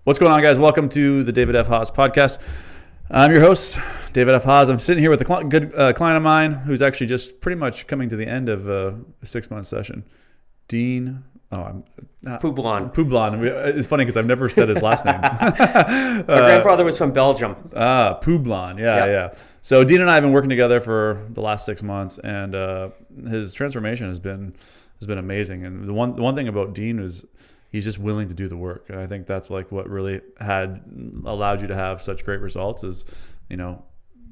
What's going on, guys? Welcome to the David F. Haas podcast. I'm your host, David F. Haas. I'm sitting here with a good client of mine who's actually just pretty much coming to the end of a 6-month session. Dean Poublon. It's funny because I've never said his last name. My grandfather was from Belgium. Poublon. Yeah. So Dean and I have been working together for the last 6 months, and his transformation has been amazing. And the one thing about Dean is he's just willing to do the work. And I think that's like what really had allowed you to have such great results is, no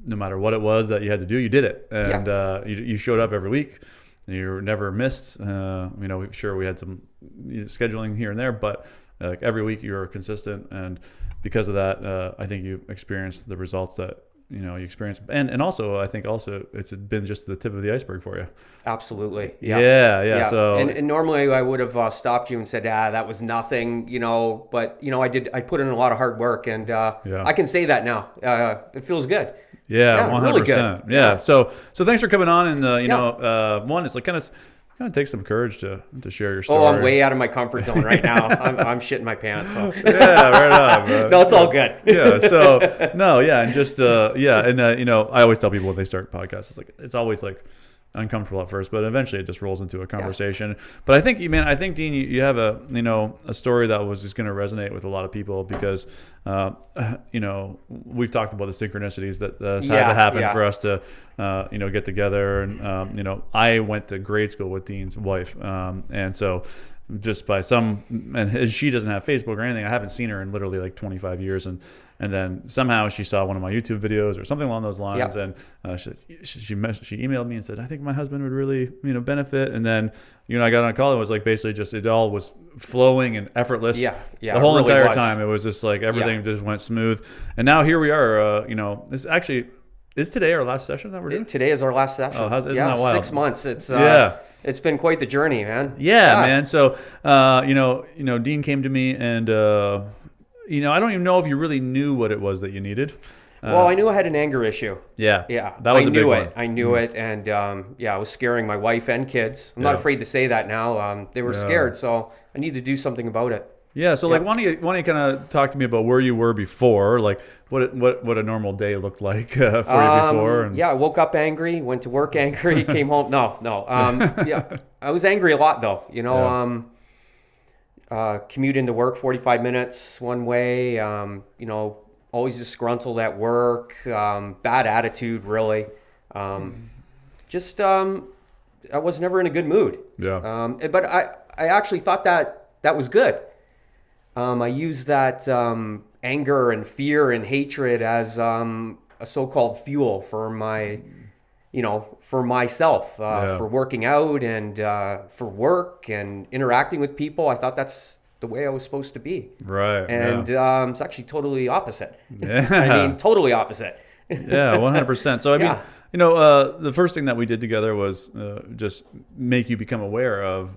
matter what it was that you had to do, you did it. And you showed up every week. And you never missed. Sure, we had some scheduling here and there, but every week you were consistent. And because of that, I think you experienced the results that you experienced. And also, I think also it's been just the tip of the iceberg for you. Absolutely. Yeah. So and normally I would have stopped you and said, that was nothing, but I put in a lot of hard work, and I can say that now. It feels good. Yeah, 100%. Really good. Yeah. So thanks for coming on, and one, it's like kind of takes some courage to share your story. Oh, I'm way out of my comfort zone right now. I'm shitting my pants. So. Yeah, right on, bro. No, it's all good. Yeah. So and just I always tell people when they start podcasts, it's always like uncomfortable at first, but eventually it just rolls into a conversation. But I think, Dean, you have a story that was just going to resonate with a lot of people because, we've talked about the synchronicities that had to happen for us to, get together. And, I went to grade school with Dean's wife. And so just by and she doesn't have Facebook or anything. I haven't seen her in literally like 25 years. And then somehow she saw one of my YouTube videos or something along those lines. And she emailed me and said, I think my husband would really, benefit. And then, I got on a call and it was like basically just, it all was flowing and effortless. Yeah. The whole entire time. It was just like everything just went smooth. And now here we are, this actually, is today our last session that we're doing? Today is our last session. Oh, isn't that wild? 6 months. It's It's been quite the journey, man. Yeah, man. So, Dean came to me, and I don't even know if you really knew what it was that you needed. Well, I knew I had an anger issue. Yeah. That was a big one. I knew it, and I was scaring my wife and kids. I'm not afraid to say that now. They were scared, so I need to do something about it. Yeah, so why don't you kind of talk to me about where you were before, like what a normal day looked like for you before? And... Yeah, I woke up angry, went to work angry, came home. No. I was angry a lot though. Commute into work 45 minutes one way. Always disgruntled at work. Bad attitude, really. I was never in a good mood. Yeah. But I actually thought that was good. I use that anger and fear and hatred as a so-called fuel for for myself, for working out and for work and interacting with people. I thought that's the way I was supposed to be. Right. And it's actually totally opposite. Yeah. Totally opposite. Yeah, 100%. So, the first thing that we did together was just make you become aware of,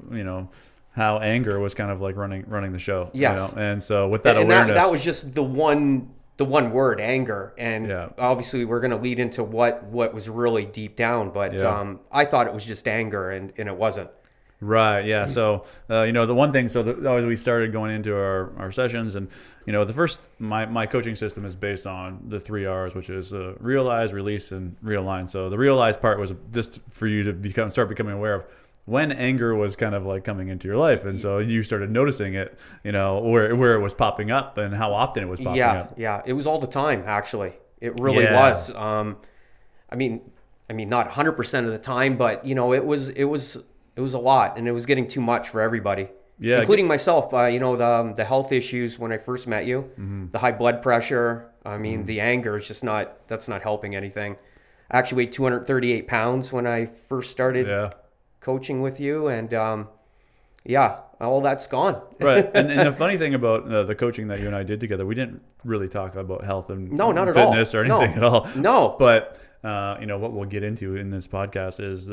how anger was kind of like running the show. Yes. And so with that awareness, that was just the one word, anger. And obviously we're going to lead into what was really deep down, but I thought it was just anger and it wasn't. Right. Yeah. So, the one thing, as we started going into our sessions, and, the first, my coaching system is based on the 3 R's, which is realize, release, and realign. So the realize part was just for you to start becoming aware of when anger was kind of like coming into your life. And so you started noticing it, where it was popping up and how often it was popping up. Yeah. It was all the time, actually. It really was. Not 100% of the time, but it was a lot, and it was getting too much for everybody. Yeah. Including myself, the health issues when I first met you, the high blood pressure. The anger is that's not helping anything. I actually weighed 238 pounds when I first started coaching with you, and all that's gone. Right. And the funny thing about the coaching that you and I did together, we didn't really talk about health and not fitness or anything at all. No. But what we'll get into in this podcast is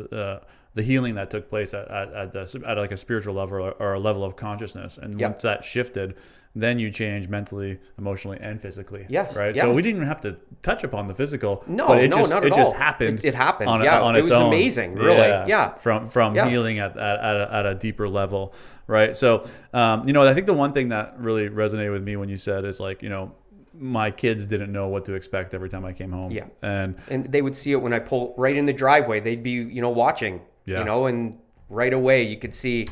the healing that took place at like a spiritual level or a level of consciousness. And once that shifted, then you change mentally, emotionally, and physically. Yes. Right. Yeah. So we didn't even have to touch upon the physical. No, but it not at all. just happened. It happened. On it its was own. amazing. Really. Yeah. From healing at a deeper level. Right. So, I think the one thing that really resonated with me when you said is like, my kids didn't know what to expect every time I came home. Yeah. And they would see it when I pull right in the driveway. They'd be, watching, and right away you could see,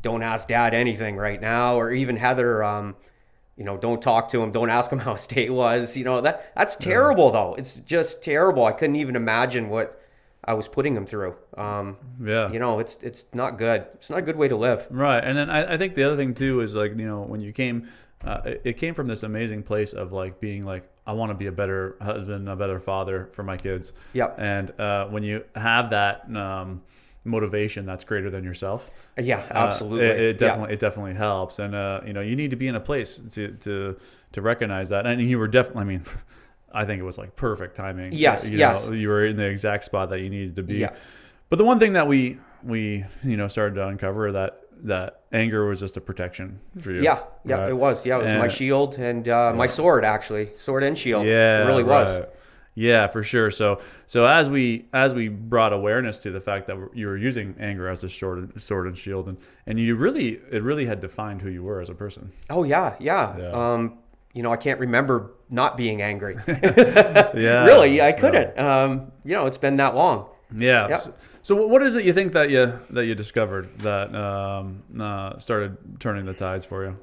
don't ask Dad anything right now. Or even Heather, don't talk to him. Don't ask him how his day was. That's terrible though. It's just terrible. I couldn't even imagine what I was putting him through. It's not good. It's not a good way to live. Right. And then I think the other thing too is like, when you came, it came from this amazing place of like being like, I want to be a better husband, a better father for my kids. Yeah. And when you have that motivation that's greater than yourself, absolutely, it definitely helps. And you need to be in a place to recognize that. And you were definitely, I mean, I think it was like perfect timing. Yes. You were in the exact spot that you needed to be. Yeah. But the one thing that we started to uncover that anger was just a protection for you. Yeah, right? it was. Yeah, it was my shield and my sword, actually. Sword and shield. Yeah, it really was. Yeah, for sure. So as we brought awareness to the fact that you were using anger as a sword and shield, and it really had defined who you were as a person. Oh yeah. I can't remember not being angry. Yeah, really, I couldn't. Yeah. It's been that long. Yeah. Yep. So what is it you think that you discovered that started turning the tides for you?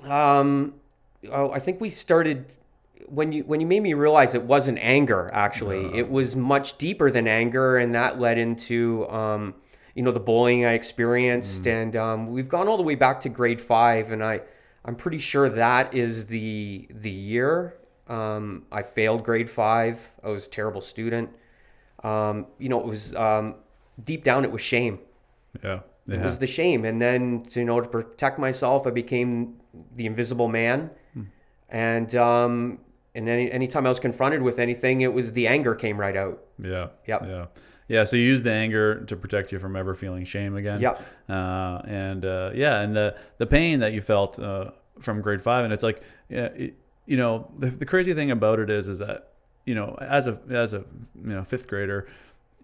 I think we started when you made me realize it wasn't anger. Actually, it was much deeper than anger, and that led into the bullying I experienced, and we've gone all the way back to grade 5, and I'm pretty sure that is the year I failed grade 5. I was a terrible student. It was deep down, it was shame. Yeah. It was the shame. And then, to protect myself, I became the invisible man. And anytime I was confronted with anything, it was the anger came right out. Yeah. Yep. Yeah. Yeah. So you used the anger to protect you from ever feeling shame again. Yep. And the pain that you felt from grade 5, and it's like, the crazy thing about it is that, as a fifth grader,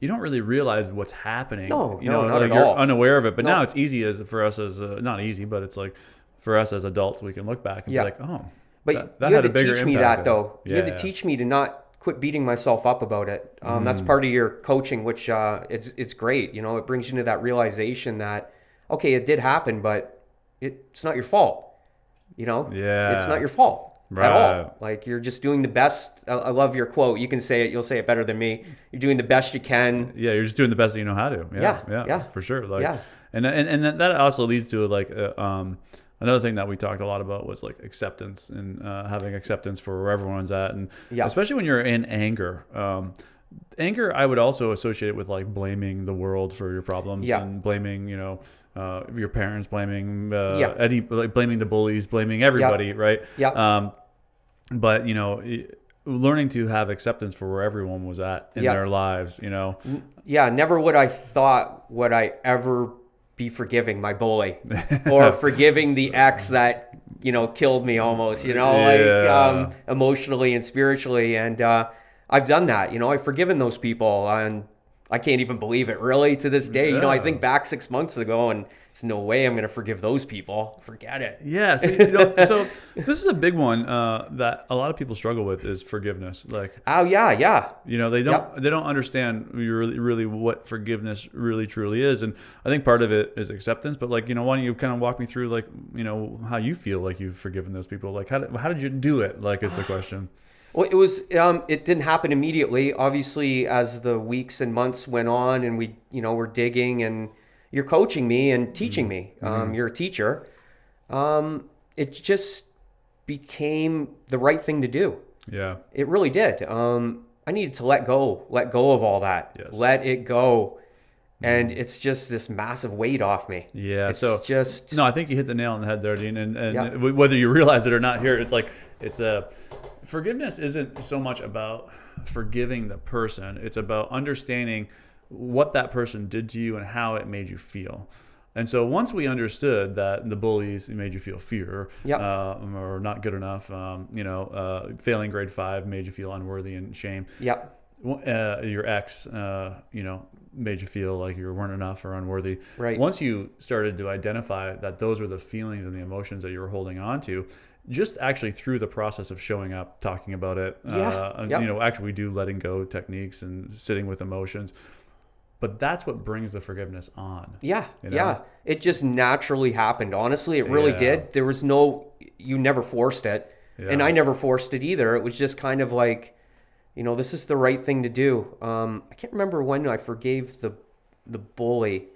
you don't really realize what's happening. No, not at you're all. unaware of it. But now it's easy for us as not easy, but it's like for us as adults, we can look back and be like, oh, but that you had had a to bigger teach me impact. that though. You had to teach me to not quit beating myself up about it. That's part of your coaching, which it's great. It brings you to that realization that okay, it did happen, but it's not your fault. It's not your fault. Right. At all. Like you're just doing the best. I love your quote. You can say it. You'll say it better than me. You're doing the best you can. Yeah, you're just doing the best that you know how to. Yeah, for sure. Like, and that also leads to like another thing that we talked a lot about was like acceptance and having acceptance for where everyone's at, and especially when you're in anger. Anger, I would also associate it with like blaming the world for your problems and blaming your parents, blaming Eddie, like blaming the bullies, blaming everybody, right? Yeah. But learning to have acceptance for where everyone was at in their lives, Yeah, never would I ever be forgiving my bully or forgiving the ex that killed me almost, emotionally and spiritually, and I've done that. I've forgiven those people, and I can't even believe it really to this day. I think back 6 months ago, and there's no way I'm going to forgive those people. Forget it. Yeah. So, so this is a big one that a lot of people struggle with is forgiveness. Like, oh yeah. They don't understand really what forgiveness really truly is. And I think part of it is acceptance. But like, why don't you kind of walk me through like, how you feel like you've forgiven those people? Like, how did you do it? Like, is the question. Well, it was. It didn't happen immediately. Obviously, as the weeks and months went on, and we, we're digging, and you're coaching me and teaching me. You're a teacher. It just became the right thing to do. Yeah, it really did. I needed to let go of all that. Yes. Let it go. And it's just this massive weight off me. Yeah. No, I think you hit the nail on the head there, Dean. And whether you realize it or not here, it's like, forgiveness isn't so much about forgiving the person. It's about understanding what that person did to you and how it made you feel. And so once we understood that the bullies made you feel fear, or not good enough, failing grade 5 made you feel unworthy and shame. Yep. Your ex, made you feel like you weren't enough or unworthy. Right. Once you started to identify that those were the feelings and the emotions that you were holding on to, just actually through the process of showing up, talking about it, actually we do letting go techniques and sitting with emotions. But that's what brings the forgiveness on. Yeah, It just naturally happened. Honestly, it really did. There was you never forced it. Yeah. And I never forced it either. It was just kind of like, this is the right thing to do. I can't remember when I forgave the bully.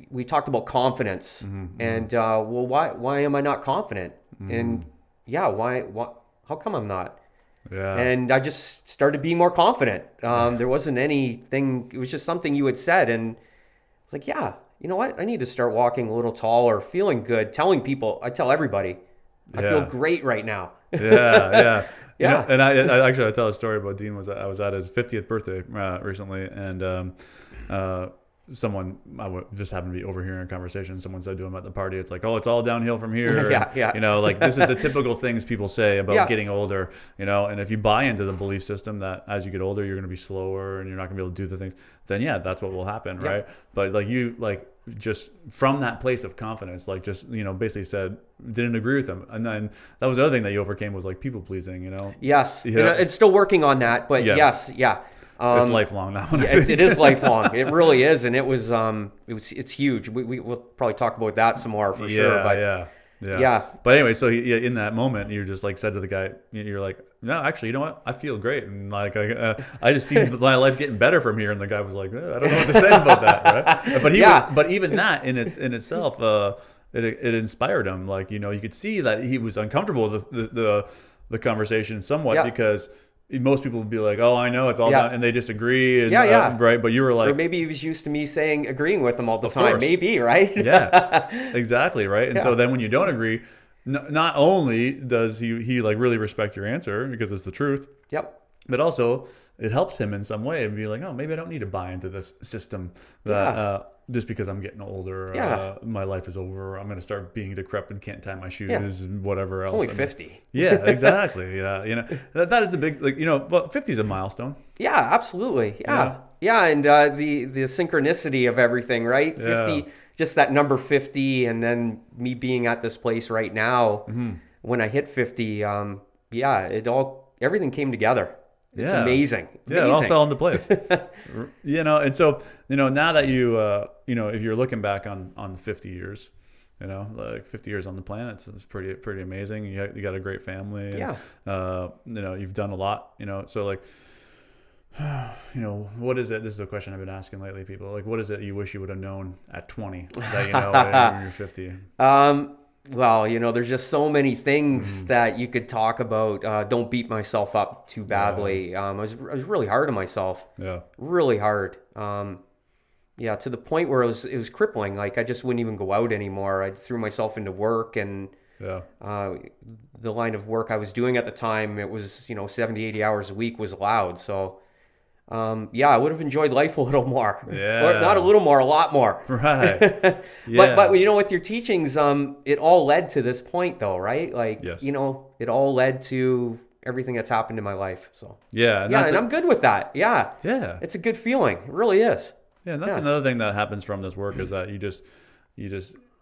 We talked about confidence. And, why am I not confident? And, why, how come I'm not? Yeah. And I just started being more confident. There wasn't anything, it was just something you had said. And it's like, you know what? I need to start walking a little taller, feeling good, telling people, I tell everybody, I feel great right now. Yeah. And I tell a story about Dean. I was at his 50th birthday recently, and someone just happened to be overhearing a conversation. Someone said to him at the party, "It's like, oh, it's all downhill from here." Like this is the typical things people say about getting older. And if you buy into the belief system that as you get older, you're going to be slower and you're not going to be able to do the things, then that's what will happen, right? But just from that place of confidence, basically said, didn't agree with them. And then that was the other thing that you overcame was people pleasing, Yes. It's still working on that, but yes. It's lifelong now. It is lifelong. It really is. And it's huge. We'll probably talk about that some more for sure. But yeah. But anyway, so in that moment, you just said to the guy, you're like, no, actually, you know what? I feel great. And I just see my life getting better from here. And the guy was like, I don't know what to say about that. Right? But even that in itself, it inspired him. You could see that he was uncomfortable with the conversation somewhat because most people would be like, oh, I know it's all done, and they disagree. And, right. But you were like, or maybe he was used to me agreeing with him all the time. Course. Maybe, right? Exactly. Right. And so then when you don't agree, not only does he really respect your answer because it's the truth. Yep. But also it helps him in some way and be like, oh, maybe I don't need to buy into this system that just because I'm getting older, my life is over. I'm going to start being decrepit, can't tie my shoes and whatever else. Only 50. Yeah, exactly. That is a big, but 50 is a milestone. Yeah, absolutely. Yeah. And the synchronicity of everything, right? 50, just that number 50. And then me being at this place right now, when I hit 50, everything came together. It's amazing. Yeah, it all fell into place. And so, now that you, if you're looking back on 50 years, 50 years on the planet, it's pretty amazing. You got a great family. And, you've done a lot, so what is it? This is a question I've been asking lately, people. What is it you wish you would have known at 20 that when you're 50? Well, there's just so many things that you could talk about. Don't beat myself up too badly. I was really hard on myself. Yeah. Really hard. To the point where it was crippling. I just wouldn't even go out anymore. I threw myself into work, and the line of work I was doing at the time, it was 70, 80 hours a week was allowed. So I would have enjoyed life a little more. Or not a little more, a lot more. Right. But with your teachings, it all led to this point though, right? It all led to everything that's happened in my life. So and I'm good with that. Yeah. It's a good feeling. It really is. Yeah, and that's another thing that happens from this work is that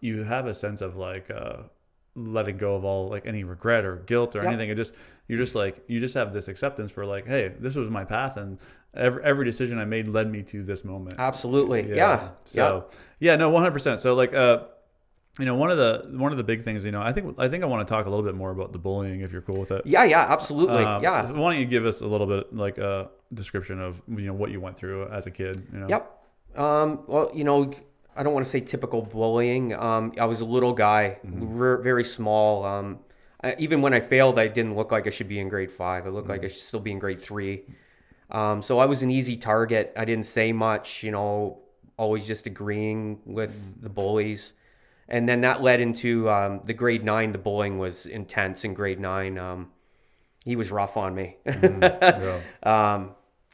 you have a sense of letting go of all any regret or guilt or anything. You just have this acceptance for hey, this was my path, and every decision I made led me to this moment. Absolutely. So no, 100%. So one of the big things, I think I want to talk a little bit more about the bullying if you're cool with it. Yeah, absolutely. So why don't you give us a little bit a description of what you went through as a kid? Yep. I don't want to say typical bullying. I was a little guy, very small. Even when I failed, I didn't look like I should be in grade 5. I looked like I should still be in grade 3. So I was an easy target. I didn't say much, always just agreeing with the bullies. And then that led into the grade 9. The bullying was intense in grade 9. He was rough on me.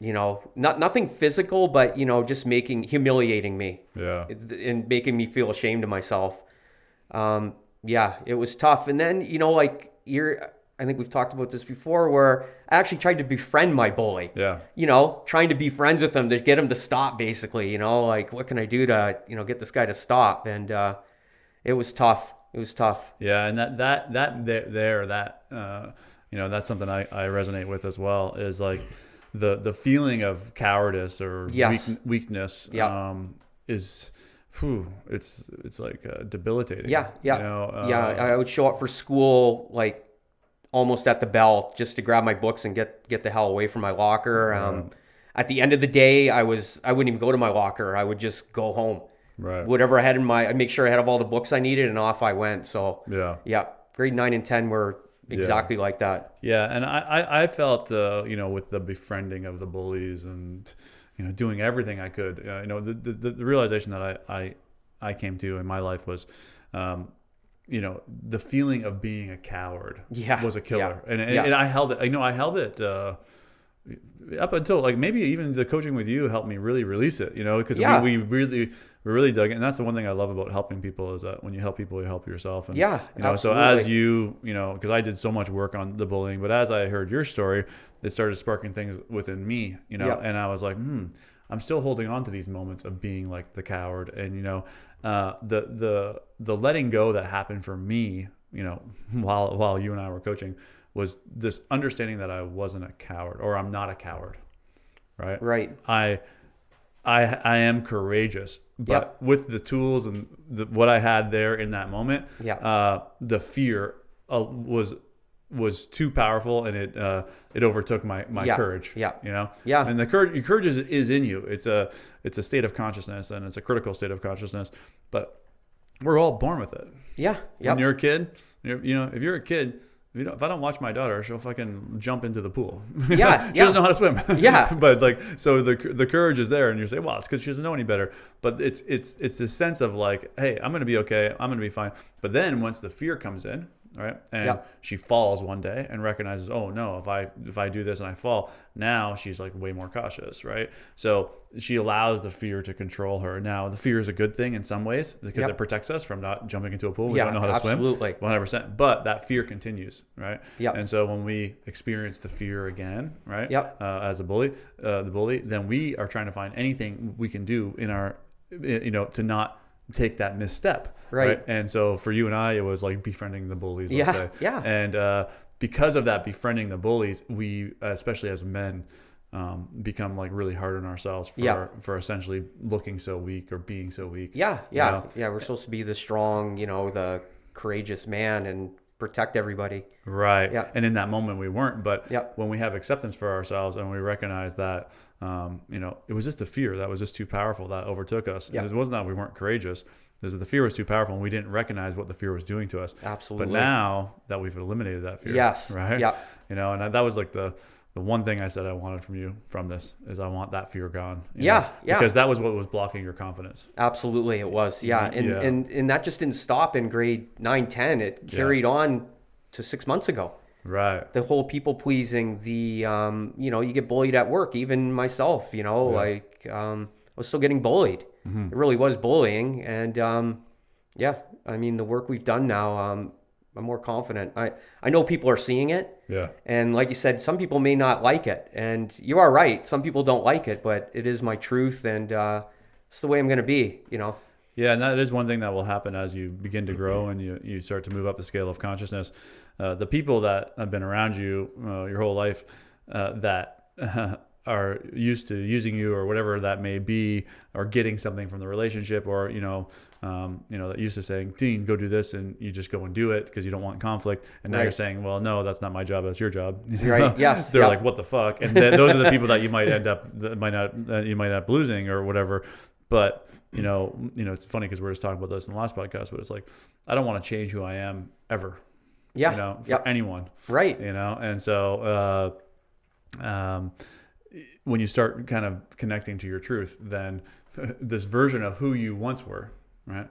nothing physical, but, just humiliating me. Yeah. And making me feel ashamed of myself. It was tough. And then, I think we've talked about this before, where I actually tried to befriend my bully. Yeah. Trying to be friends with him to get him to stop, basically, like, what can I do to, get this guy to stop? And it was tough. It was tough. Yeah. And that's something I resonate with as well, is like the feeling of cowardice or weakness is... it's like debilitating. Yeah. I would show up for school like almost at the bell just to grab my books and get the hell away from my locker. At the end of the day, I wouldn't even go to my locker. I would just go home. Right. Whatever I had I'd make sure I had all the books I needed, and off I went. So yeah, grade 9 and 10 were exactly like that. Yeah, and I felt with the befriending of the bullies and doing everything I could. The realization that I came to in my life was, the feeling of being a coward was a killer, and I held it. I held it up until like maybe even the coaching with you helped me really release it. Because we really dug it, and that's the one thing I love about helping people, is that when you help people, you help yourself. And, absolutely. So as because I did so much work on the bullying, but as I heard your story, it started sparking things within me, and I was like, I'm still holding on to these moments of being like the coward, and the letting go that happened for me, while you and I were coaching, was this understanding that I wasn't a coward, or I'm not a coward, right? Right. I am courageous, but with the tools and what I had there in that moment, the fear was too powerful, and it overtook my courage. And the courage is in you. It's a state of consciousness, and it's a critical state of consciousness, but we're all born with it. When you're a kid, if you're a kid, if I don't watch my daughter, she'll fucking jump into the pool. She doesn't know how to swim. But like, so the courage is there, and you say, well, it's because she doesn't know any better. But it's this sense of like, hey, I'm gonna be okay, I'm gonna be fine. But then once the fear comes in, right, and she falls one day and recognizes, oh no, if I do this and I fall, now she's like way more cautious, right? So she allows the fear to control her. Now the fear is a good thing in some ways, because it protects us from not jumping into a pool. We don't know how to swim, 100%. But that fear continues, right? And so when we experience the fear again, right, as the bully, then we are trying to find anything we can do in our, to not take that misstep, right? And so for you and I, it was like befriending the bullies, let's say. And because of that, befriending the bullies, we, especially as men, become like really hard on ourselves for essentially looking so weak or being so weak. We're supposed to be the strong, the courageous man and protect everybody. Right. And in that moment we weren't, but when we have acceptance for ourselves and we recognize that, it was just the fear that was just too powerful that overtook us. And it wasn't that we weren't courageous. It was that the fear was too powerful and we didn't recognize what the fear was doing to us. Absolutely. But now that we've eliminated that fear, right? And that was like the one thing I said I wanted from you from this is I want that fear gone. Because that was what was blocking your confidence. Absolutely, it was. And that just didn't stop in grade 9, 10. It carried on to 6 months ago. Right. The whole people pleasing, the you get bullied at work, even myself, I was still getting bullied. It really was bullying. And the work we've done now, I'm more confident. I know people are seeing it. And like you said, some people may not like it. And you are right. Some people don't like it, but it is my truth, and it's the way I'm going to be, Yeah, and that is one thing that will happen as you begin to grow and you start to move up the scale of consciousness. The people that have been around you your whole life that are used to using you or whatever that may be, or getting something from the relationship, or that used to saying, Dean, go do this, and you just go and do it because you don't want conflict, and now you're saying, well, no, that's not my job, that's your job. Right. Yes. They're like, what the fuck? And then those are the people that you might end up you might end up losing or whatever. But it's funny because we were just talking about this in the last podcast, but it's like, I don't want to change who I am ever. For anyone. Right. And so when you start kind of connecting to your truth, then this version of who you once were, right?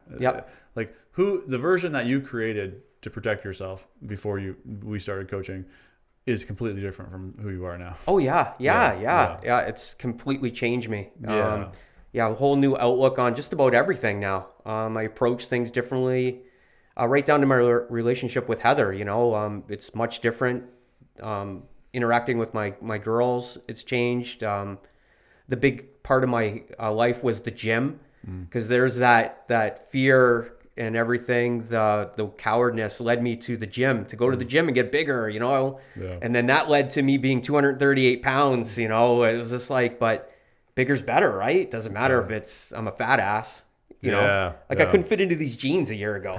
Like the version that you created to protect yourself before we started coaching is completely different from who you are now. Oh yeah. It's completely changed me. Yeah. A whole new outlook on just about everything now. I approach things differently, right down to my relationship with Heather. It's much different. Interacting with my girls, it's changed. The big part of my life was the gym, because there's that fear and everything. The cowardness led me to the gym, to go to the gym and get bigger, and then that led to me being 238 pounds. It was just like, but bigger's better, right? Doesn't matter if I'm a fat ass. I couldn't fit into these jeans a year ago.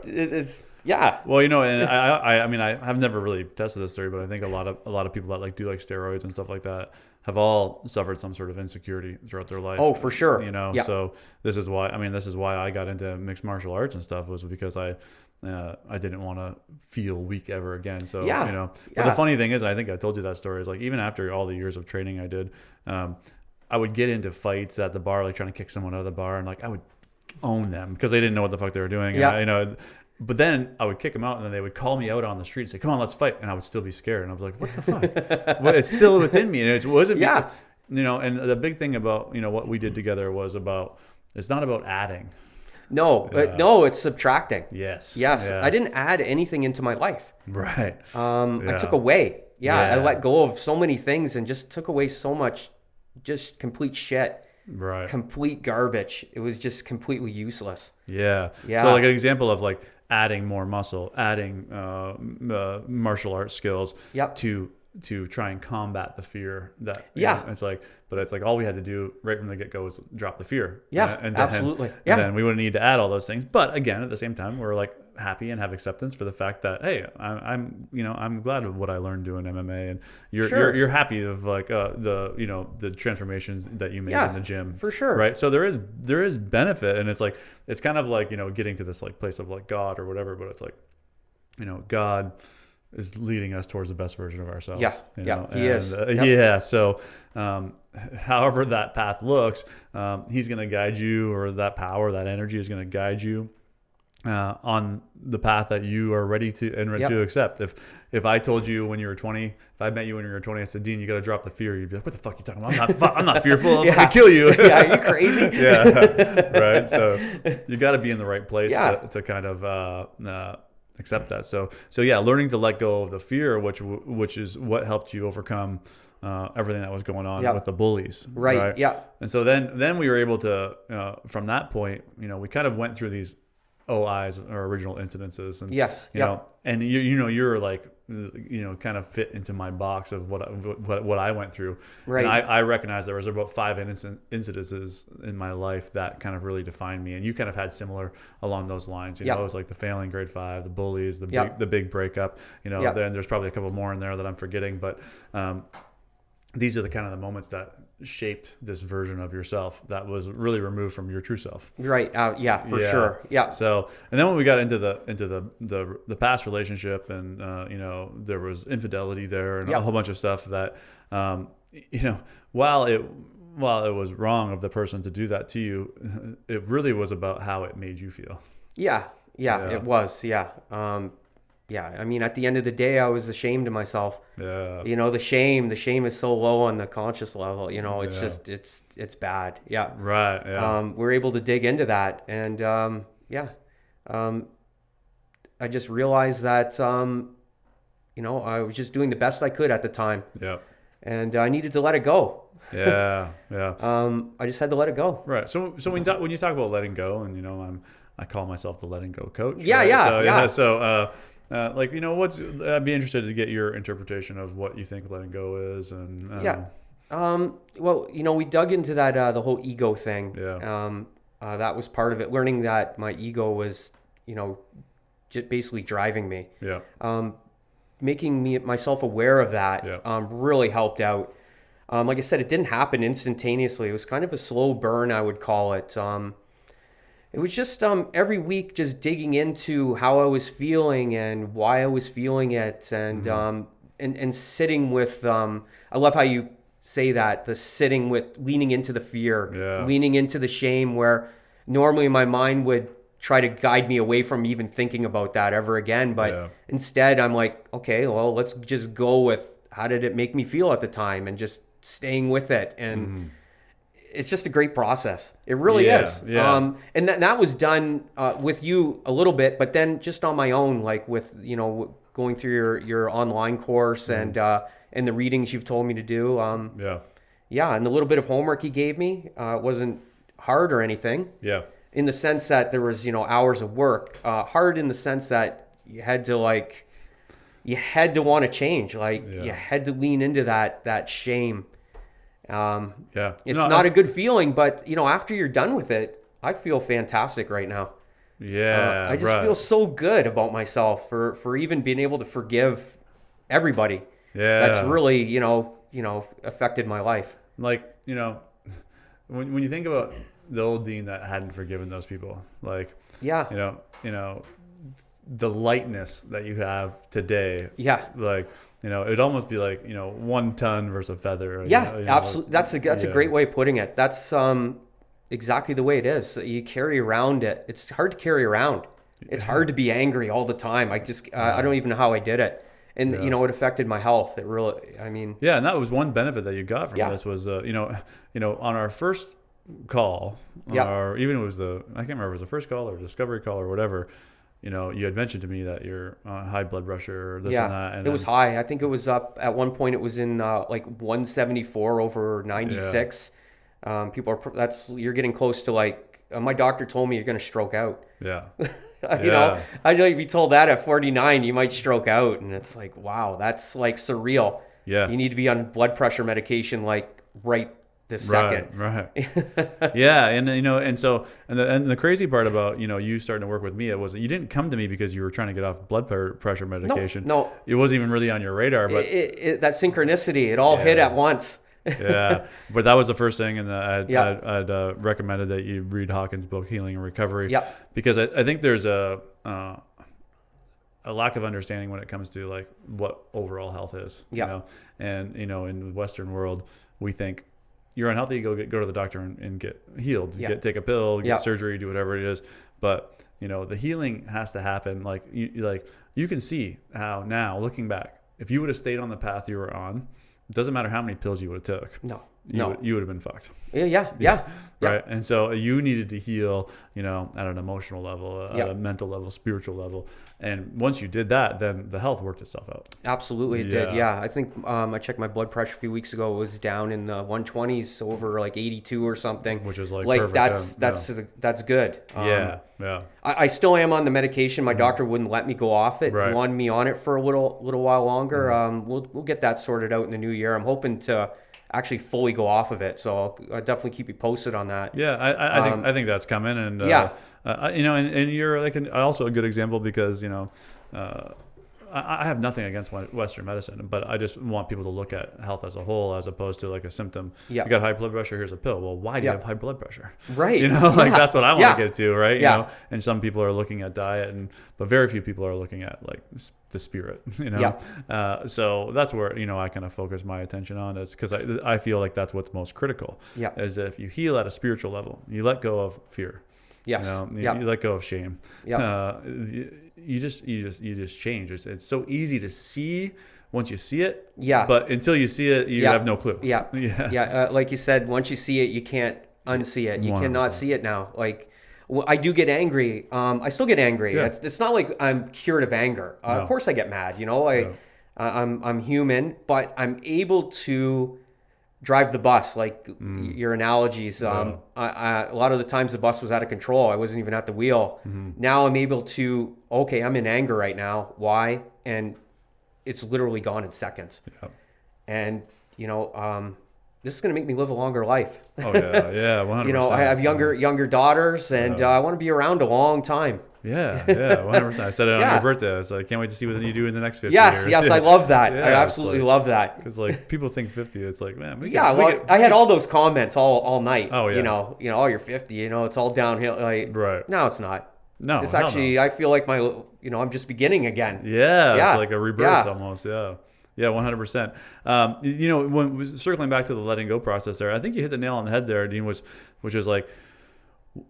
It's yeah. Well, and I mean, I have never really tested this theory, but I think a lot of people that do steroids and stuff like that have all suffered some sort of insecurity throughout their life. Oh, for sure. So this is why I got into mixed martial arts and stuff, was because I didn't want to feel weak ever again. So, but the funny thing is, and I think I told you that story, is like, even after all the years of training I did, I would get into fights at the bar, like trying to kick someone out of the bar, and I would own them because they didn't know what the fuck they were doing. Yeah. But then I would kick them out, and then they would call me out on the street and say, "Come on, let's fight." And I would still be scared. And I was like, "What the fuck?" Well, it's still within me. And it wasn't, and the big thing about, what we did together was it's not about adding. No, it's subtracting. Yes. Yeah. I didn't add anything into my life. Right. I took away. I let go of so many things and just took away so much, just complete shit. Right. Complete garbage. It was just completely useless. Yeah. So like an example of adding more muscle, adding martial arts skills to try and combat the fear that it's like all we had to do right from the get-go was drop the fear. And then, absolutely. And then we wouldn't need to add all those things. But again, at the same time, we're happy and have acceptance for the fact that, hey, I'm glad of what I learned doing MMA, and you're happy of the transformations that you made in the gym, for sure, right? So there is benefit, and it's kind of like getting to this place of God or whatever, but it's God is leading us towards the best version of ourselves. He is. So however that path looks, he's going to guide you, or that power, that energy is going to guide you on the path that you are ready to accept. If I told you when you were 20, if I met you when you were 20, I said, "Dean, you got to drop the fear," you'd be like, "What the fuck are you talking about? I'm not fearful. I'm going to kill you." Are you crazy? Right. So you got to be in the right place to kind of accept that. So learning to let go of the fear, which is what helped you overcome everything that was going on with the bullies. Right. Yeah. And so then we were able to, from that point, we kind of went through these OIs, or original incidences, and and you're kind of fit into my box of what I went through. Right. And I recognized there was about 5 incidences in my life that kind of really defined me, and you kind of had similar along those lines. It was like the failing grade 5, the bullies, the big breakup. Then there's probably a couple more in there that I'm forgetting, but these are the kind of the moments that shaped this version of yourself that was really removed from your true self. Right. For sure. Yeah. So, and then when we got into the past relationship, and there was infidelity there, and a whole bunch of stuff that while it was wrong of the person to do that to you, it really was about how it made you feel. Yeah. It was. Yeah. I mean, at the end of the day, I was ashamed of myself. Yeah. The shame is so low on the conscious level. It's just, it's bad. Yeah. Right. Yeah. We're able to dig into that. And, I just realized that, I was just doing the best I could at the time. Yeah. And I needed to let it go. Yeah. I just had to let it go. Right. So when you talk about letting go, and, I call myself the letting go coach. Yeah. Right? Yeah. So, I'd be interested to get your interpretation of what you think letting go is. And well, we dug into that the whole ego thing. Yeah. That was part of it. Learning that my ego was, just basically driving me. Yeah. Making myself aware of that really helped out. Like I said, it didn't happen instantaneously. It was kind of a slow burn, I would call it. It was just every week just digging into how I was feeling and why I was feeling it, and and sitting with I love how you say that, the sitting with leaning into the fear, leaning into the shame, where normally my mind would try to guide me away from even thinking about that ever again. But instead, I'm like, okay, well, let's just go with how did it make me feel at the time, and just staying with it. And it's just a great process. It really is. Yeah. And that was done with you a little bit, but then just on my own, like with, going through your online course and the readings you've told me to do. Yeah. And the little bit of homework you gave me wasn't hard or anything. Yeah. In the sense that there was, hours of work. Hard in the sense that you had to want to change. Like you had to lean into that shame. It's not a good feeling, but after you're done with it, I feel fantastic right now. I just feel so good about myself for even being able to forgive everybody. That's really affected my life. Like when you think about the old Dean that hadn't forgiven those people, like the lightness that you have today. Like, it'd almost be like, 1 ton versus a feather. Absolutely. That's a great way of putting it. That's exactly the way it is. You carry around it. It's hard to carry around. It's hard to be angry all the time. I don't even know how I did it. And, it affected my health. It really, and that was one benefit that you got from this was, on our first call, or even it was I can't remember if it was the first call or discovery call or whatever, you had mentioned to me that you're high blood pressure or this and that. And it was high. I think it was up at one point. It was in like 174 over 96. You're getting close to like, my doctor told me you're going to stroke out. Yeah. I know if you told that at 49, you might stroke out. And it's like, wow, that's like surreal. Yeah. You need to be on blood pressure medication like right this second. Right. Yeah. And, the crazy part about, you starting to work with me, it was you didn't come to me because you were trying to get off blood pressure medication. No. It wasn't even really on your radar, but that synchronicity, it all hit at once. Yeah. But that was the first thing. And I'd recommended that you read Hawkins' book, Healing and Recovery. Yep. Because I think there's a lack of understanding when it comes to like what overall health is, and, in the Western world, we think, you're unhealthy, go to the doctor and get healed. Take a pill, get surgery, do whatever it is. But the healing has to happen. Like you can see how now looking back, if you would have stayed on the path you were on, it doesn't matter how many pills you would have took. You would have been fucked. Yeah. Right. And so you needed to heal, at an emotional level, at a mental level, spiritual level. And once you did that, then the health worked itself out. Absolutely. It did. Yeah. I think I checked my blood pressure a few weeks ago. It was down in the 120s over like 82 or something. Which is like perfect. That's good. Yeah. I still am on the medication. My doctor wouldn't let me go off it. He wanted me on it for a little while longer. We'll get that sorted out in the new year. I'm hoping to actually fully go off of it, so I'll definitely keep you posted on that. I think that's coming, and and you're like also a good example because I have nothing against Western medicine, but I just want people to look at health as a whole as opposed to like a symptom. You got high blood pressure, here's a pill. Well, why do you have high blood pressure? Right. That's what I want to get to, right? And some people are looking at diet, but very few people are looking at like the spirit, so that's where, I kind of focus my attention on, is because I feel like that's what's most critical. Is if you heal at a spiritual level, you let go of fear. Yes. You let go of shame. You just change. It's so easy to see once you see it. But until you see it, you have no clue. Like you said, once you see it, you can't unsee it. You 100%. Cannot see it now. Like, I do get angry. I still get angry. It's not like I'm cured of anger. Of course I get mad. I'm human, but I'm able to drive the bus, like your analogies. A lot of the times the bus was out of control. I wasn't even at the wheel. Now I'm able to, I'm in anger right now. Why? And it's literally gone in seconds. And, this is going to make me live a longer life. 100%. I have younger daughters, and I want to be around a long time. 100%. I said it on your birthday, so I can't wait to see what you do in the next 50 years. Yes, I love that. I absolutely love that. Because like people think 50, it's like, man, I had all those comments all night. Oh yeah. You're 50. It's all downhill. Like, right. No, it's not. No, it's actually. I feel like I'm just beginning again. It's like a rebirth almost. Yeah, 100%. When circling back to the letting go process there, I think you hit the nail on the head there, Dean, which is like,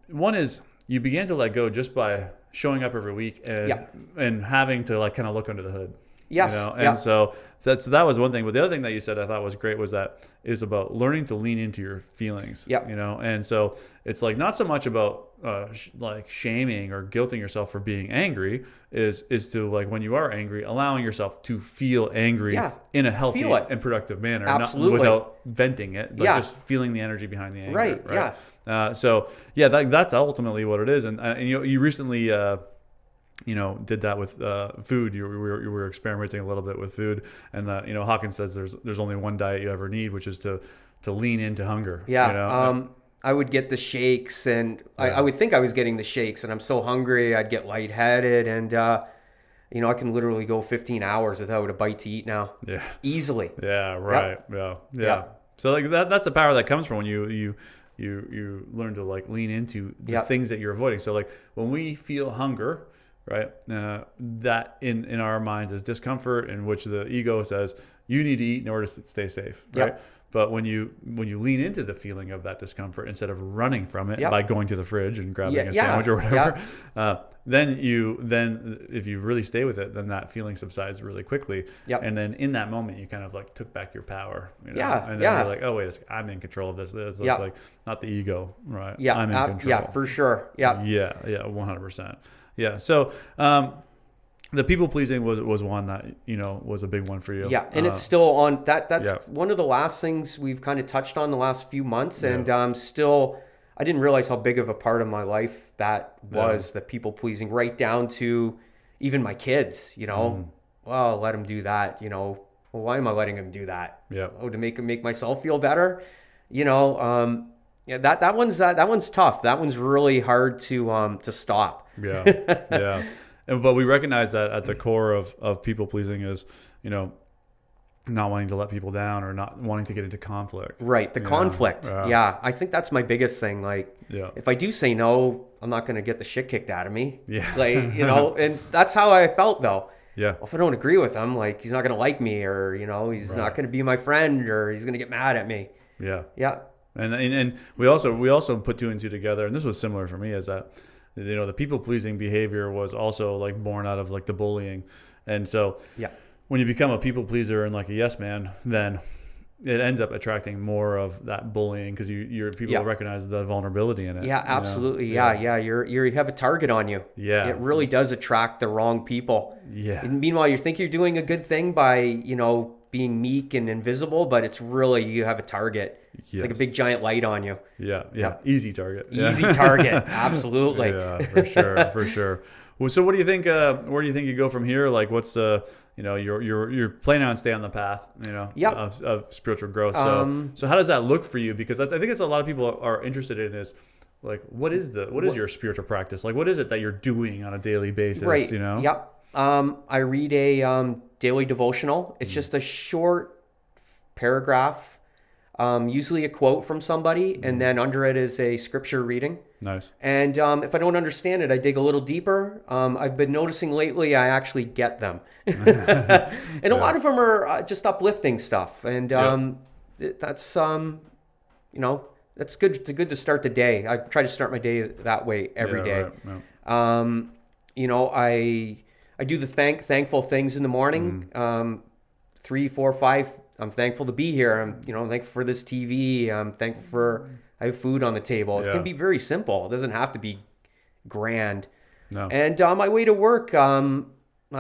one is you began to let go just by showing up every week and having to like kind of look under the hood. Yes. You know? And so that was one thing. But the other thing that you said I thought was great was that is about learning to lean into your feelings. Yep. You know, and so it's like not so much about like shaming or guilting yourself for being angry is to like when you are angry, allowing yourself to feel angry in a healthy and productive manner, Absolutely. not without venting it, but just feeling the energy behind the anger. Right. So that's ultimately what it is. And you recently. Did that with food. You were experimenting a little bit with food, and Hawkins says there's only one diet you ever need, which is to lean into hunger. Yeah. You know? I would get the shakes, and I would think I was getting the shakes, and I'm so hungry, I'd get lightheaded, and I can literally go 15 hours without a bite to eat now. Yeah. Easily. Yeah. Right. Yep. Yeah. So like that's the power that comes from when you learn to like lean into the things that you're avoiding. So like when we feel hunger. Right, that in our minds is discomfort, in which the ego says you need to eat in order to stay safe. Right, but when you lean into the feeling of that discomfort instead of running from it by going to the fridge and grabbing a sandwich or whatever, then if you really stay with it, then that feeling subsides really quickly. And then in that moment, you kind of like took back your power. And then you're like, oh wait a second, I'm in control of this. This is like not the ego, right? I'm in control. Yeah, for sure. Yeah, 100%. Yeah. So the people pleasing was one that was a big one for you. Yeah, and it's still on. That's one of the last things we've kind of touched on the last few months, and still, I didn't realize how big of a part of my life that was. The people pleasing, right down to even my kids. Well, let them do that. Well, why am I letting them do that? Yeah. Oh, to make myself feel better. That one's tough. That one's really hard to stop. Yeah. But we recognize that at the core of people pleasing is, not wanting to let people down or not wanting to get into conflict. Right. The conflict. Yeah. I think that's my biggest thing. Like, if I do say no, I'm not going to get the shit kicked out of me. Yeah. Like, and that's how I felt though. Yeah. Well, if I don't agree with him, like he's not going to like me, or, he's not going to be my friend, or he's going to get mad at me. Yeah. Yeah. And we also put two and two together, and this was similar for me, is that the people pleasing behavior was also like born out of like the bullying, and so when you become a people pleaser and like a yes man, then it ends up attracting more of that bullying because people recognize the vulnerability in it. Yeah, absolutely. Yeah. You have a target on you. Yeah, it really does attract the wrong people. Yeah. And meanwhile, you think you're doing a good thing by being meek and invisible, but it's really you have a target. It's like a big giant light on you. Yeah. Easy target. Easy target. Absolutely. Yeah, for sure. Well, so what do you think? Where do you think you go from here? Like, what's the you're planning on staying on the path, of spiritual growth. So how does that look for you? Because I think it's a lot of people are interested in is like, what is your spiritual practice? Like, what is it that you're doing on a daily basis? Right. Yep. I read a daily devotional. It's just a short paragraph. Usually a quote from somebody, and then under it is a scripture reading. Nice. And if I don't understand it, I dig a little deeper. I've been noticing lately I actually get them. And a lot of them are just uplifting stuff. And that's, that's good. It's good to start the day. I try to start my day that way every day. Right. I do the thankful things in the morning. 3, 4, 5. I'm thankful to be here. I'm thankful for this TV. I'm thankful for I have food on the table. It can be very simple. It doesn't have to be grand. No. And on my way to work, I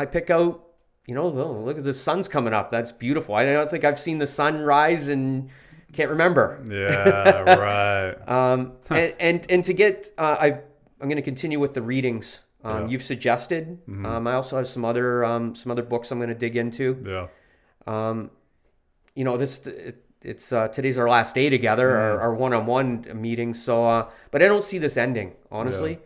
pick out, look at the sun's coming up. That's beautiful. I don't think I've seen the sun rise and can't remember. Yeah, right. And to get, I'm going to continue with the readings you've suggested. I also have some other books I'm going to dig into. Yeah. It's today's our last day together, our one-on-one meeting. So, but I don't see this ending, honestly.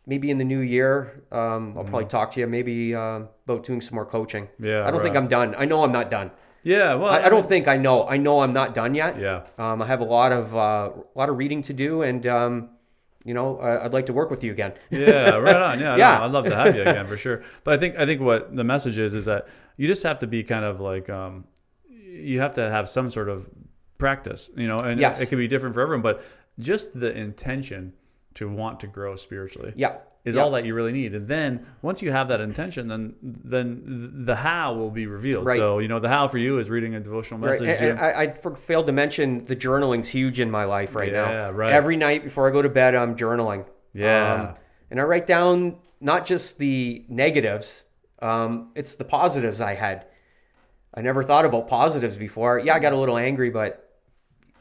Maybe in the new year, I'll probably talk to you maybe about doing some more coaching. Yeah, I don't think I'm done. I know I'm not done. Yeah, well, I don't think I know. I know I'm not done yet. Yeah. I have a lot of reading to do, and I'd like to work with you again. Yeah, right on. Yeah, no, I'd love to have you again for sure. But I think what the message is that you just have to be kind of like you have to have some sort of practice, and it can be different for everyone. But just the intention to want to grow spiritually. Yeah. Is all that you really need. And then once you have that intention, then the how will be revealed. Right. So, the how for you is reading a devotional message. Right. And I failed to mention the journaling's huge in my life right now. Yeah, right. Every night before I go to bed, I'm journaling. Yeah. And I write down not just the negatives, it's the positives I had. I never thought about positives before. Yeah, I got a little angry, but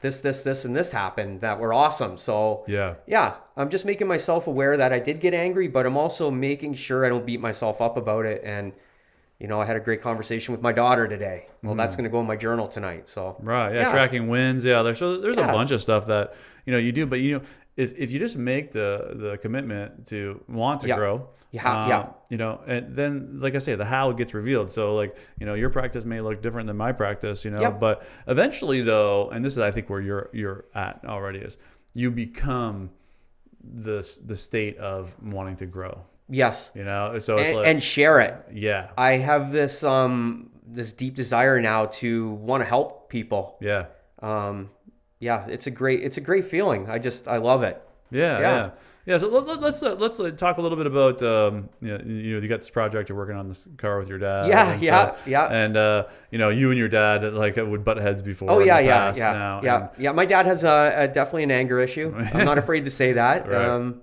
this, and this happened that were awesome. So yeah, I'm just making myself aware that I did get angry, but I'm also making sure I don't beat myself up about it. And, I had a great conversation with my daughter today. Well, that's going to go in my journal tonight. So right. Yeah. Tracking wins. Yeah. There's a bunch of stuff that, you do, but if you just make the commitment to want to grow, and then, like I say, the how gets revealed. So your practice may look different than my practice, but eventually though, and this is, I think, where you're at already, is you become the state of wanting to grow. Yes. So it's and share it. Yeah. I have this deep desire now to want to help people. Yeah. Yeah, it's a great feeling. I love it. Yeah. So let's talk a little bit about you got this project you're working on, this car with your dad. Yeah. And you and your dad would butt heads before. Oh yeah. Now. My dad has definitely an anger issue. I'm not afraid to say that. Right.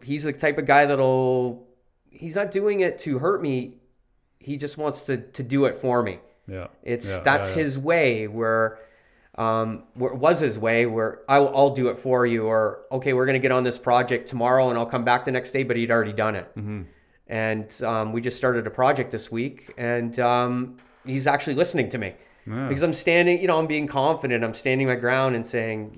He's the type of guy he's not doing it to hurt me. He just wants to do it for me. Yeah. That's his way where it was his way where I'll do it for you, or okay, we're going to get on this project tomorrow and I'll come back the next day, but he'd already done it. Mm-hmm. And we just started a project this week, and he's actually listening to me because I'm standing, I'm being confident. I'm standing my ground and saying,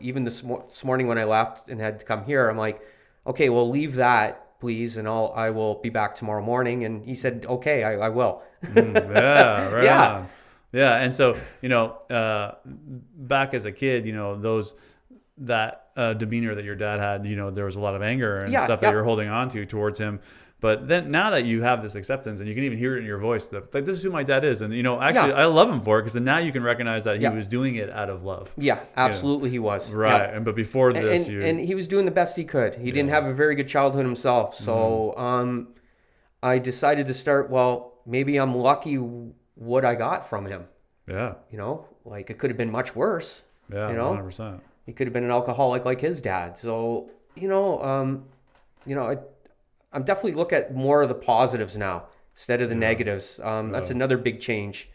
even this morning when I left and had to come here, I'm like, okay, well, leave that, please, and I will be back tomorrow morning. And he said, okay, I will. Yeah, right. Yeah. On. Yeah, and so back as a kid, that demeanor that your dad had, there was a lot of anger and stuff that you're holding on to towards him. But then now that you have this acceptance, and you can even hear it in your voice, that this is who my dad is, and actually I love him for it, because then now you can recognize that he was doing it out of love. Yeah, absolutely, he was. Right, and but before this, and he was doing the best he could. He didn't have a very good childhood himself, so I decided to start. Well, maybe I'm lucky what I got from him. Yeah. It could have been much worse. Yeah, 100%. He could have been an alcoholic like his dad. So, I'm definitely look at more of the positives now instead of the negatives. That's another big change.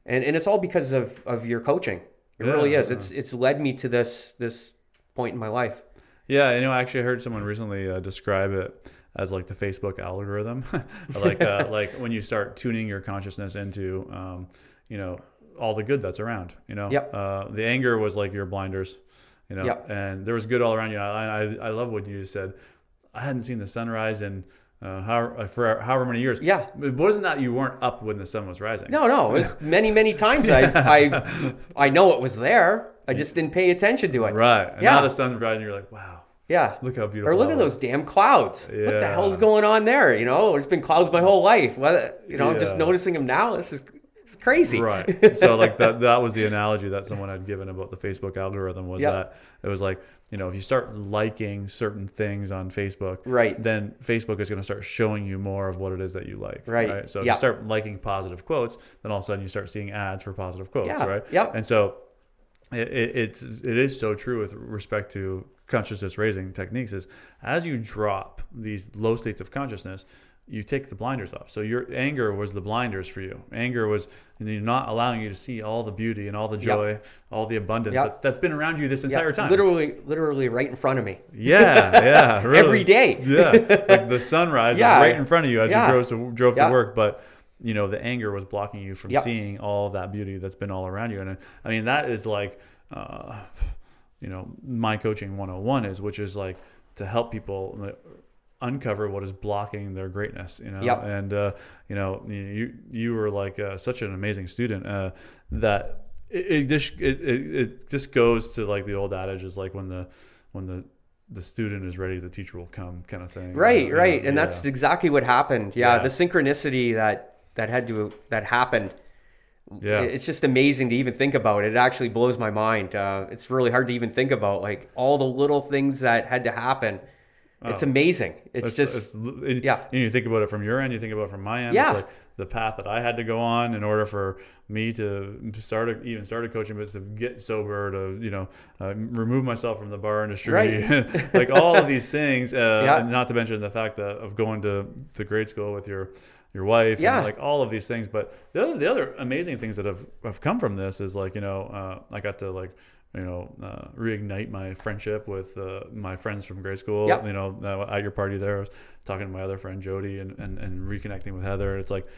And it's all because of your coaching. It really is. It's led me to this point in my life. Yeah, actually I heard someone recently describe it as like the Facebook algorithm, like when you start tuning your consciousness into, all the good that's around. The anger was like your blinders, and there was good all around you. I love what you said. I hadn't seen the sunrise in for however many years. Yeah, it wasn't that you weren't up when the sun was rising. No, it was many times I know it was there. I just didn't pay attention to it. Right. And now the sun's rising, you're like, wow. Yeah. Look how beautiful. Or look at those damn clouds. Yeah. What the hell's going on there? There's been clouds my whole life. I'm just noticing them now. It's crazy. Right. So that was the analogy that someone had given about the Facebook algorithm, was that it was like, if you start liking certain things on Facebook, right, then Facebook is going to start showing you more of what it is that you like. Right. So if you start liking positive quotes, then all of a sudden you start seeing ads for positive quotes. Right. Yep. And so it is so true with respect to consciousness raising techniques, is as you drop these low states of consciousness, you take the blinders off. So your anger was the blinders for you. Anger was not allowing you to see all the beauty and all the joy, all the abundance that's been around you this entire time. Literally right in front of me. Yeah, really. Every day. Yeah, like the sunrise was right in front of you as you drove to work, but the anger was blocking you from seeing all of that beauty that's been all around you. And I mean, that is like, my coaching 101 which is like to help people uncover what is blocking their greatness, and you were like such an amazing student that it just goes to like the old adage is like when the student is ready, the teacher will come, kind of thing. Right. And that's exactly what happened. The synchronicity that happened It's just amazing to even think about. It actually blows my mind. It's really hard to even think about, like, all the little things that had to happen. It's amazing. It's yeah. And you think about it from your end, you think about it from my end. Yeah. It's like the path that I had to go on in order for me to start a coaching, but to get sober, to remove myself from the bar industry, right. like all of these things. And not to mention the fact of going to grade school with your wife, and like all of these things. But the other amazing things that have come from this is like I got to like reignite my friendship with my friends from grade school. Yep. At your party there, I was talking to my other friend Jody and reconnecting with Heather. It's like,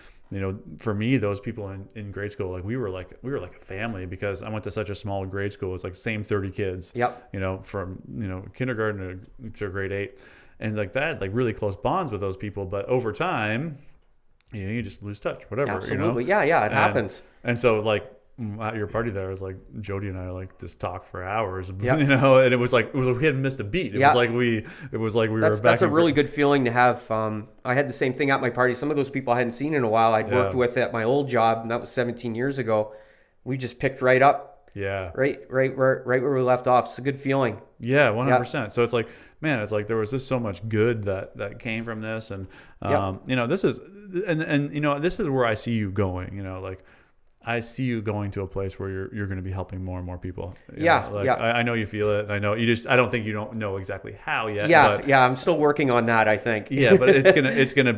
for me, those people in grade school, like we were like a family, because I went to such a small grade school. It's like same 30 kids. Yep. From kindergarten to grade 8, and like that, like really close bonds with those people. But over time, you just lose touch. Whatever. Absolutely. Yeah. It happens. And so like, at your party there, it was like Jody and I like just talk for hours, and it was like we hadn't missed a beat. It was like we were back. That's a really good feeling to have. I had the same thing at my party. Some of those people I hadn't seen in a while. I'd worked with at my old job, and that was 17 years ago. We just picked right up. Yeah. Right where we left off. It's a good feeling. Yeah, 100%. So it's like, man, it's like there was just so much good that came from this, and this is this is where I see you going. Like, I see you going to a place where you're going to be helping more and more people. I know you feel it. I know I don't think you don't know exactly how yet. I'm still working on that, I think. Yeah, but it's gonna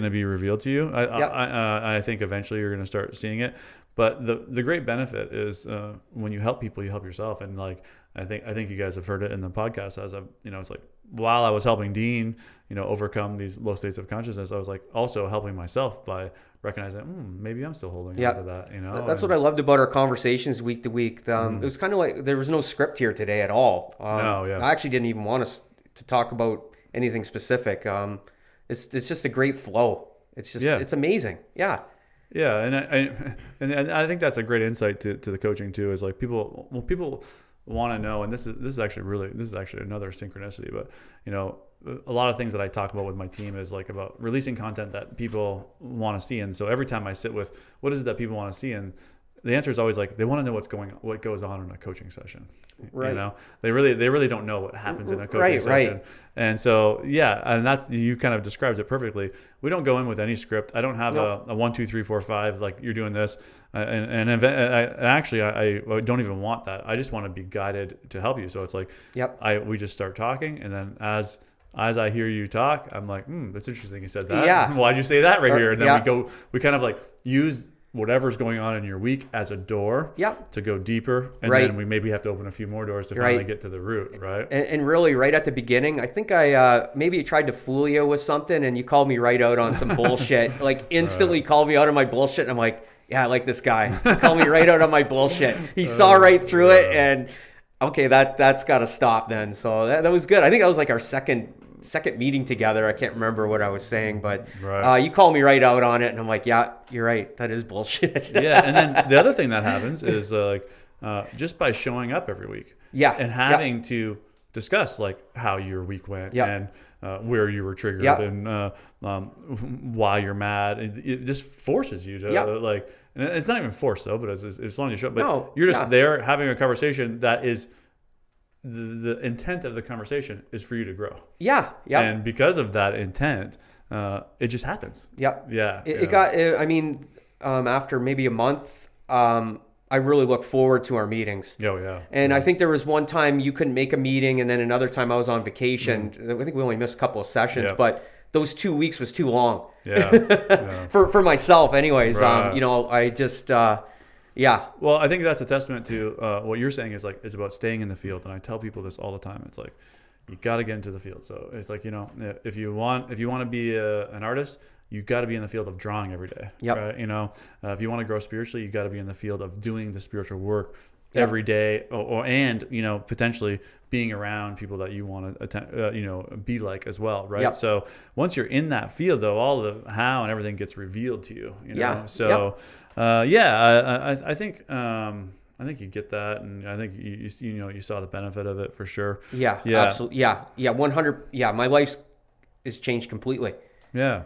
be revealed to you. I think eventually you're gonna start seeing it. But the great benefit is when you help people, you help yourself. And like I think you guys have heard it in the podcast, as it's like, while I was helping Dean, overcome these low states of consciousness, I was like also helping myself by recognizing maybe I'm still holding on to that. That's what I loved about our conversations week to week. It was kind of like there was no script here today at all. I actually didn't even want us to talk about anything specific. It's just a great flow. It's just it's amazing. Yeah. Yeah, and I think that's a great insight to the coaching too. Is like people want to know, and this is actually another synchronicity. But a lot of things that I talk about with my team is like about releasing content that people want to see. And so every time I sit with what is it that people want to see, and the answer is always like they want to know what goes on in a coaching session. Right. They really don't know what happens in a coaching session. Right. And so and that's, you kind of described it perfectly. We don't go in with any script. I don't have a 1, 2, 3, 4, 5 like you're doing this. And actually I don't even want that. I just want to be guided to help you. So it's like we just start talking, and then as I hear you talk, I'm like, that's interesting. You said that. Yeah. Why'd you say that right here? And then we kind of like use whatever's going on in your week as a door to go deeper, and then we maybe have to open a few more doors to finally get to the root, right? And really, right at the beginning, I think I maybe tried to fool you with something, and you called me right out on some bullshit. Like instantly called me out on my bullshit, and I'm like, yeah, I like this guy. Called me right out on my bullshit. He saw right through it, and okay, that's got to stop then. So that was good. I think that was like our second meeting together. I can't remember what I was saying, but you called me right out on it, and I'm like, yeah, you're right. That is bullshit. Yeah, and then the other thing that happens is just by showing up every week, and having to discuss like how your week went and where you were triggered and why you're mad. It just forces you to like, and it's not even forced though, but as long as you show up, but you're just there having a conversation that is. The intent of the conversation is for you to grow. Yeah. And because of that intent, it just happens. It got, after maybe a month, I really look forward to our meetings. And I think there was one time you couldn't make a meeting, and then another time I was on vacation. I think we only missed a couple of sessions, but those 2 weeks was too long. For myself anyways. I just... Well, I think that's a testament to what you're saying is like, it's about staying in the field. And I tell people this all the time. It's like, you got to get into the field. So it's like, if you want to be an artist, you got to be in the field of drawing every day. Right? If you want to grow spiritually, you got to be in the field of doing the spiritual work every day, and potentially being around people that you want to be like as well, right? So once you're in that field, though, all the how and everything gets revealed to you. I think you get that, and I think you saw the benefit of it for sure. Absolutely. 100. My life is changed completely. And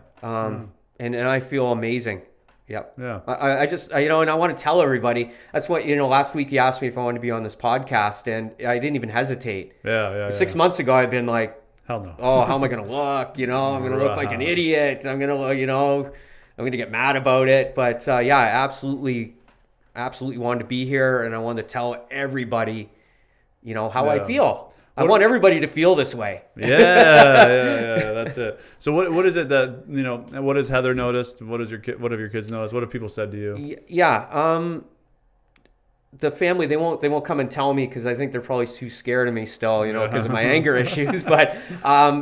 I feel amazing. Yep. Yeah. I just, and I want to tell everybody. That's what, last week you asked me if I wanted to be on this podcast, and I didn't even hesitate. Yeah. 6 months ago, I've been like, hell no. Oh, how am I going to look? I'm going to look like an idiot. I'm going to, I'm going to get mad about it. But I absolutely wanted to be here, and I wanted to tell everybody, how I feel. I want everybody to feel this way. Yeah, that's it. So what is it that, what has Heather noticed? What have your kids noticed? What have people said to you? Yeah. The family, they won't come and tell me because I think they're probably too scared of me still, because of my anger issues. But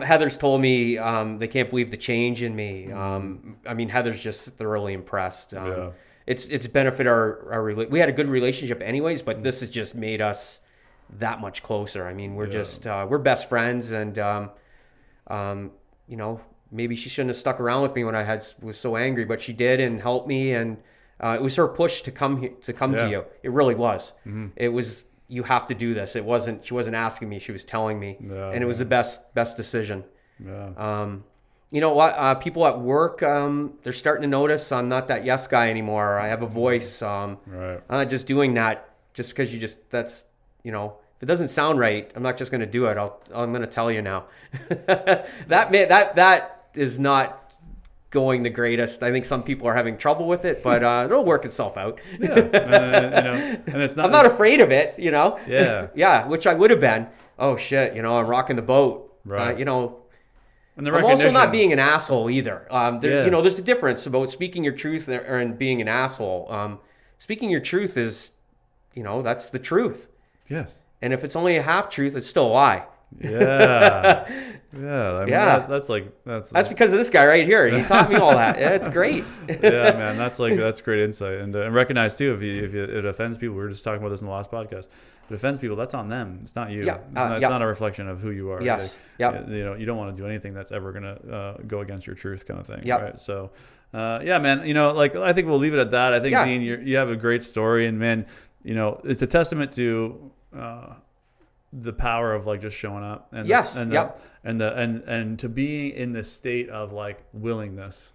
Heather's told me they can't believe the change in me. Heather's just thoroughly impressed. It's benefited our we had a good relationship anyways, but this has just made us that much closer. We're just we're best friends, and maybe she shouldn't have stuck around with me when I was so angry, but she did and helped me, and it was her push to come to you. It really was. Mm-hmm. It was, you have to do this. She wasn't asking me, she was telling me, and it was the best decision. Yeah. You know what? People at work, they're starting to notice I'm not that yes guy anymore. I have a voice. Right. I'm not just doing that just because if it doesn't sound right, I'm not just going to do it. I'm going to tell you now. that is not going the greatest. I think some people are having trouble with it, but it'll work itself out. Yeah, and it's not. I'm not afraid of it. Yeah. Yeah, which I would have been. Oh shit, I'm rocking the boat. Right. And I'm also not being an asshole either. There's a difference about speaking your truth and being an asshole. Speaking your truth is, that's the truth. Yes. And if it's only a half truth, it's still a lie. Yeah. Yeah. That's because of this guy right here. He taught me all that. Yeah, it's great. Yeah, man. That's great insight. And recognize too, if it offends people, we were just talking about this in the last podcast. If it offends people, that's on them. It's not you. Yeah. It's not a reflection of who you are. Yes. You don't want to do anything that's ever going to go against your truth kind of thing. Yep. Right. So, man, I think we'll leave it at that. I think, Dean, you have a great story, and man, it's a testament to, the power of just showing up and and to be in this state of willingness,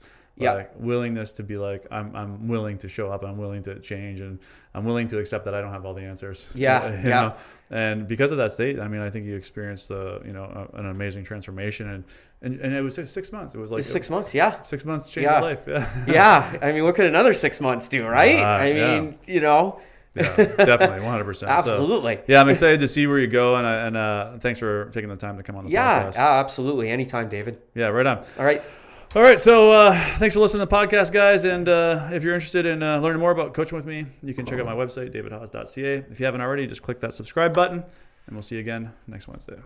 willingness to be I'm willing to show up, I'm willing to change, and I'm willing to accept that I don't have all the answers. Yeah. And because of that state, I think you experienced an amazing transformation, and it was 6 months. It was 6 months. Yeah. 6 months changed your life. Yeah. What could another 6 months do, right? Yeah, definitely, 100%. Absolutely. So, I'm excited to see where you go, and thanks for taking the time to come on the podcast. Yeah, absolutely. Anytime, David. Yeah, right on. All right. So thanks for listening to the podcast, guys. And if you're interested in learning more about coaching with me, you can check out my website, davidhaas.ca. If you haven't already, just click that subscribe button, and we'll see you again next Wednesday.